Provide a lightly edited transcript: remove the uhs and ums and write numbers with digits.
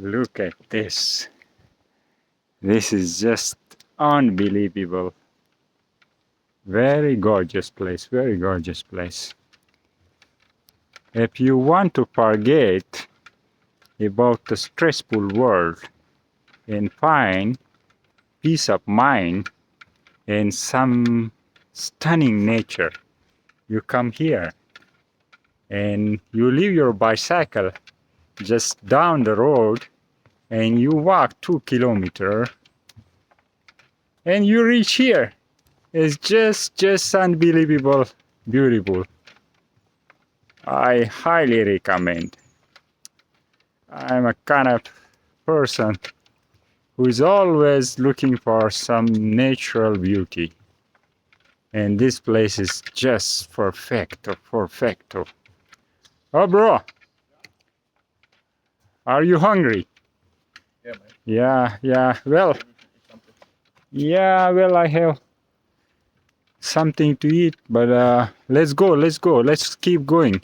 Look at this. This is just unbelievable. Very gorgeous place, very gorgeous place. If you want to forget about the stressful world and find peace of mind and some stunning nature, you come here and you leave your bicycle just down the road and you walk 2 kilometers and you reach here. It's just unbelievable beautiful. I highly recommend. I'm a kind of person who is always looking for some natural beauty. And this place is just perfecto, perfecto. Oh, bro, are you hungry? Yeah, man. Yeah. Well, I have something to eat, but let's go. Let's keep going.